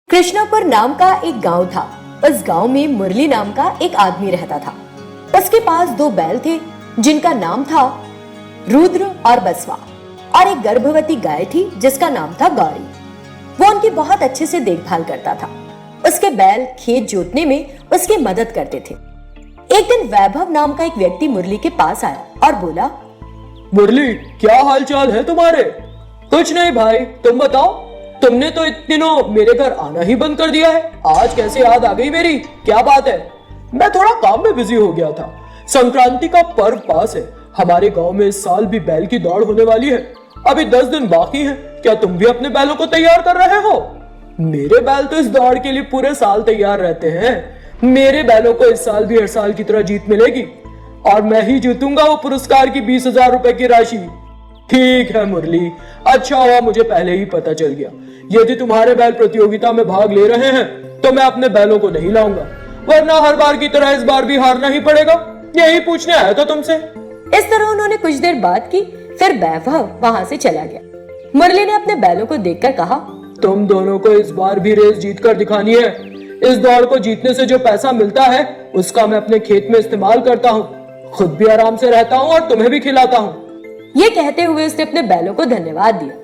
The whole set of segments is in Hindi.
कृष्णापुर नाम का एक गांव था। उस गांव में मुरली नाम का एक आदमी रहता था। उसके पास दो बैल थे जिनका नाम था रुद्र और बसवा, और एक गर्भवती गाय थी जिसका नाम था गौरी। वो उनकी बहुत अच्छे से देखभाल करता था। उसके बैल खेत जोतने में उसकी मदद करते थे। एक दिन वैभव नाम का एक व्यक्ति मुरली के पास आया और बोला, मुरली, क्या हालचाल है तुम्हारे? कुछ नहीं भाई, तुम बताओ। तुमने तो इतने दिनों मेरे घर आना ही बंद कर दिया है। आज कैसे याद आ गई मेरी? क्या बात है? मैं थोड़ा काम में बिजी हो गया था। संक्रांति का पर्व पास है। हमारे गांव में इस साल भी बैल की दौड़ होने वाली है। अभी 10 दिन बाकी हैं। क्या तुम भी अपने बैलों को तैयार कर रहे हो? मेरे बैल तो इस दौड़ के लिए पूरे साल तैयार रहते हैं। मेरे बैलों को इस साल भी हर साल की तरह जीत मिलेगी और मैं ही जीतूंगा वो पुरस्कार की 20,000 रुपए की राशि। ठीक है मुरली, अच्छा हुआ मुझे पहले ही पता चल गया। यदि तुम्हारे बैल प्रतियोगिता में भाग ले रहे हैं तो मैं अपने बैलों को नहीं लाऊंगा, वरना हर बार की तरह इस बार भी हारना ही पड़ेगा। यही पूछने आया था तुमसे। इस तरह उन्होंने कुछ देर बात की, फिर वैभव वहां से चला गया। मुरली ने अपने बैलों को देखकर कहा, तुम दोनों को इस बार भी रेस जीतकर दिखानी है। इस दौड़ को जीतने से जो पैसा मिलता है उसका मैं अपने खेत में इस्तेमाल करता हूँ। खुद भी आराम से रहता हूँ और तुम्हें भी खिलाता हूँ। ये कहते हुए उसने अपने बैलों को धन्यवाद दिया।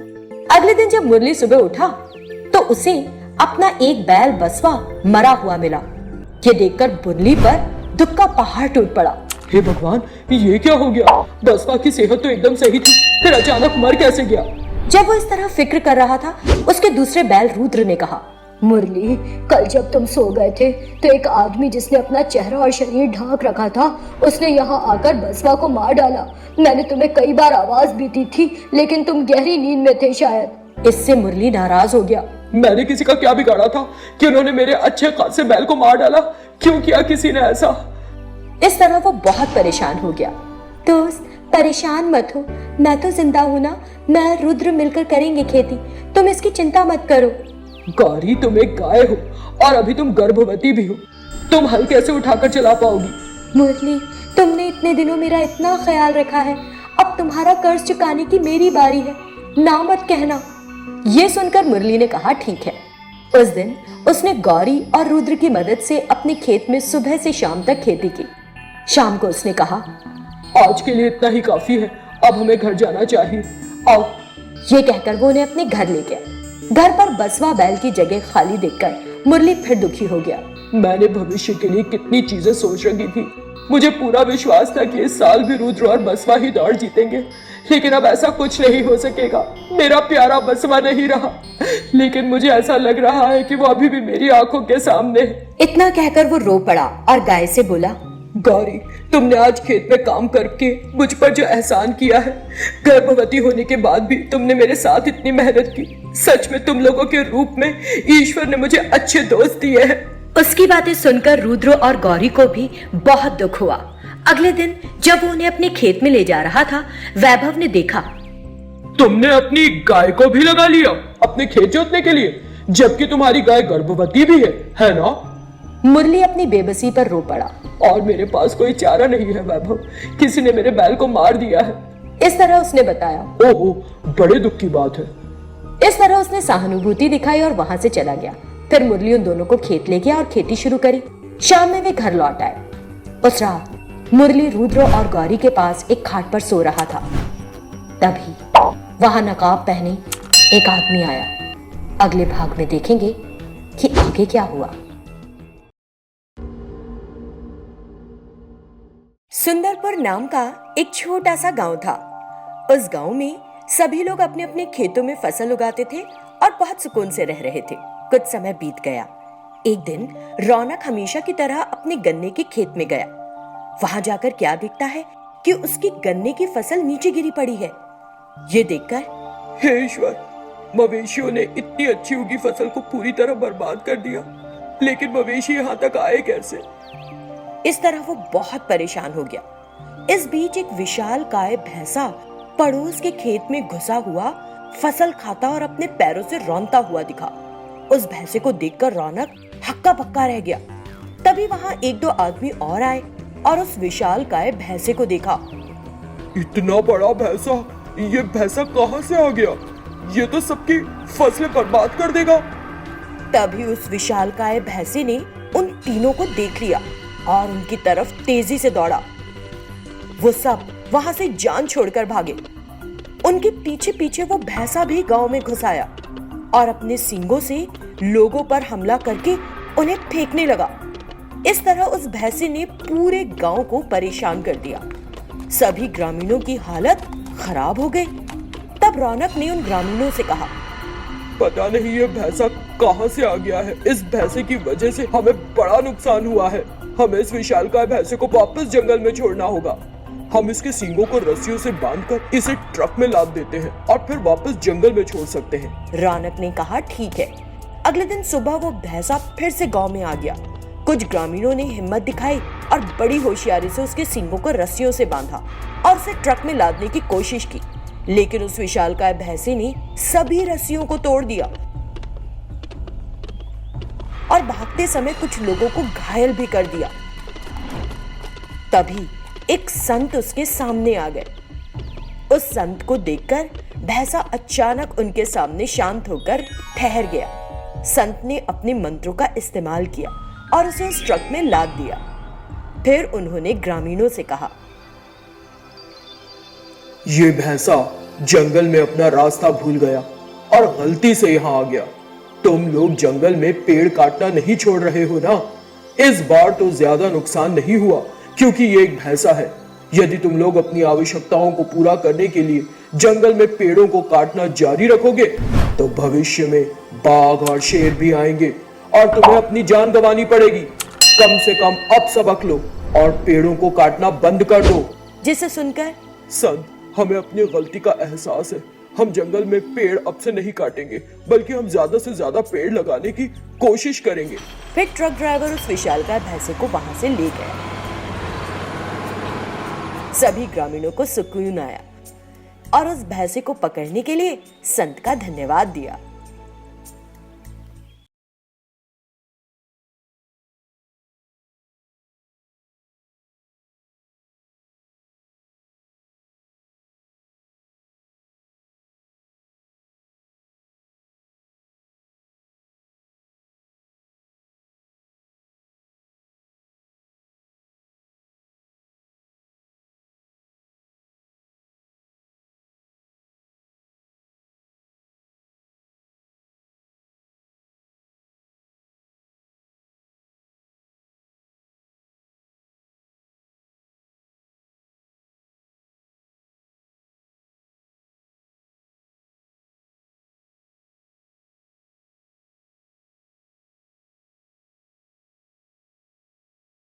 अगले दिन जब मुरली सुबह उठा तो उसे अपना एक बैल बसवा मरा हुआ मिला। ये देखकर मुरली पर दुख का पहाड़ टूट पड़ा। हे भगवान, ये क्या हो गया? बसवा की सेहत तो एकदम सही थी, फिर अचानक मर कैसे गया? जब वो इस तरह फिक्र कर रहा था, उसके दूसरे बैल रुद्र ने कहा, मुरली, कल जब तुम सो गए थे तो एक आदमी जिसने अपना चेहरा और शरीर ढांक रखा था, उसने यहाँ आकर बसवा को मार डाला। मैंने तुम्हें कई बार आवाज भी दी थी, लेकिन तुम गहरी नींद में थे शायद। इससे मुरली नाराज हो गया। मैंने किसी का क्या बिगाड़ा था कि उन्होंने मेरे अच्छे खासे बैल को मार डाला? क्यों किया किसी ने ऐसा? इस तरह वो बहुत परेशान हो गया। दोस्त, परेशान मत हो, मैं तो जिंदा हूँ ना। मैं रुद्र मिलकर करेंगे खेती, तुम इसकी चिंता मत करो। गौरी, तुम एक गाय हो और अभी तुम गर्भवती भी हो। तुम हल कैसे उठाकर चला पाओगी? मुरली, तुमने इतने दिनों मेरा इतना ख्याल रखा है, अब तुम्हारा कर्ज चुकाने की मेरी बारी है, ना मत कहना। ये सुनकर मुरली ने कहा, ठीक है। उस दिन उसने गौरी और रुद्र की मदद से अपने खेत में सुबह से शाम तक खेती की। शाम को उसने कहा, आज के लिए इतना ही काफी है, अब हमें घर जाना चाहिए। आओ। ये कहकर वो उन्हें अपने घर ले गया। घर पर बसवा बैल की जगह खाली देखकर मुरली फिर दुखी हो गया। मैंने भविष्य के लिए कितनी चीजें सोच रखी थी। मुझे पूरा विश्वास था कि इस साल भी रुद्र और बसवा ही दौड़ जीतेंगे, लेकिन अब ऐसा कुछ नहीं हो सकेगा। मेरा प्यारा बसवा नहीं रहा, लेकिन मुझे ऐसा लग रहा है कि वो अभी भी मेरी आंखों के सामने है। इतना कहकर वो रो पड़ा और गाय से बोला, गौरी, तुमने आज खेत में काम करके मुझ पर जो एहसान किया है, गर्भवती होने के बाद भी तुमने मेरे साथ इतनी मेहनत की। सच में तुम लोगों के रूप में ईश्वर ने मुझे अच्छे दोस्त दिए हैं। उसकी बातें सुनकर रुद्र और गौरी को भी बहुत दुख हुआ। अगले दिन जब वो उन्हें अपने खेत में ले जा रहा था, वैभव ने देखा, तुमने अपनी गाय को भी लगा लिया अपने खेत जोतने के लिए, जबकि तुम्हारी गाय गर्भवती भी है ना? मुरली अपनी बेबसी पर रो पड़ा। और मेरे पास कोई चारा नहीं है वैभव, किसी ने मेरे बैल को मार दिया है। इस तरह उसने बताया। ओहो, बड़े दुख की बात है। इस तरह उसने सहानुभूति दिखाई और वहां से चला गया। फिर मुरली उन दोनों को खेत ले गया और खेती शुरू करी। शाम में वे घर लौट आए। उस रात मुरली रुद्र और गौरी के पास एक खाट पर सो रहा था। तभी वहां नकाब पहने एक आदमी आया। अगले भाग में देखेंगे कि आगे क्या हुआ। सुंदरपुर नाम का एक छोटा सा गांव था। उस गांव में सभी लोग अपने अपने खेतों में फसल उगाते थे और बहुत सुकून से रह रहे थे। कुछ समय बीत गया। एक दिन रौनक हमेशा की तरह अपने गन्ने के खेत में गया। वहां जाकर क्या देखता है कि उसकी गन्ने की फसल नीचे गिरी पड़ी है। ये देखकर, हे ईश्वर, मवेशियों ने इतनी अच्छी उगी फसल को पूरी तरह बर्बाद कर दिया, लेकिन मवेशी यहाँ तक आए कैसे? इस तरह वो बहुत परेशान हो गया। इस बीच एक विशाल काय भैंसा पड़ोस के खेत में घुसा हुआ फसल खाता और अपने पैरों से रौंदता हुआ दिखा। उस भैंसे को देखकर रौनक हक्का बक्का रह गया। तभी वहां एक दो आदमी और आए और उस विशाल काय भैंसे को देखा। इतना बड़ा भैंसा, ये भैंसा कहां से आ गया? ये तो सबकी फसलें बर्बाद कर देगा। तभी उस विशालकाय भैंसे ने उन तीनों को देख लिया और उनकी तरफ तेजी से दौड़ा। वो सब वहां से जान छोड़कर भागे। उनके पीछे पीछे वो भैंसा भी गांव में घुस आया और अपने सींगों से लोगों पर हमला करके उन्हें फेंकने लगा। इस तरह उस भैंसे ने पूरे गांव को परेशान कर दिया। सभी ग्रामीणों की हालत खराब हो गई। तब रौनक ने उन ग्रामीणों से कहा, पता नहीं ये भैंसा कहां से आ गया है। इस भैंसे की वजह से हमें बड़ा नुकसान हुआ है। हमें इस विशालकाय भैंसे को वापस जंगल में छोड़ना होगा। हम इसके सींगों को रस्सियों से बांधकर इसे ट्रक में लाद देते हैं और फिर वापस जंगल में छोड़ सकते हैं। रौनक ने कहा, ठीक है। अगले दिन सुबह वो भैंसा फिर से गांव में आ गया। कुछ ग्रामीणों ने हिम्मत दिखाई और बड़ी होशियारी से उसके सींगों को रस्सियों से बांधा और उसे ट्रक में लादने की कोशिश की, लेकिन उस विशालकाय भैंसे ने सभी रस्सियों को तोड़ दिया और भागते समय कुछ लोगों को घायल भी कर दिया। तभी एक संत उसके सामने आ गए। उस संत को देखकर भैंसा अचानक उनके सामने शांत होकर ठहर गया। संत ने अपने मंत्रों का इस्तेमाल किया और उसे उस ट्रक में लाद दिया। फिर उन्होंने ग्रामीणों से कहा, ये भैंसा जंगल में अपना रास्ता भूल गया और गलती से यहाँ आ गया। तुम लोग जंगल में पेड़ काटना नहीं छोड़ रहे हो ना? इस बार तो ज्यादा नुकसान नहीं हुआ क्योंकि ये एक भैंसा है। यदि तुम लोग अपनी आवश्यकताओं को पूरा करने के लिए जंगल में पेड़ों को काटना जारी रखोगे तो भविष्य में बाघ और शेर भी आएंगे और तुम्हें अपनी जान गंवानी पड़ेगी। कम से कम अब सबक लो और पेड़ों को काटना बंद कर दो। जिसे सुनकर संत, हमें अपनी गलती का एहसास है। हम जंगल में पेड़ अब से नहीं काटेंगे, बल्कि हम ज्यादा से ज्यादा पेड़ लगाने की कोशिश करेंगे। फिर ट्रक ड्राइवर उस विशालकाय भैंसे को वहां से ले गया। सभी ग्रामीणों को सुकून आया और उस भैंसे को पकड़ने के लिए संत का धन्यवाद दिया।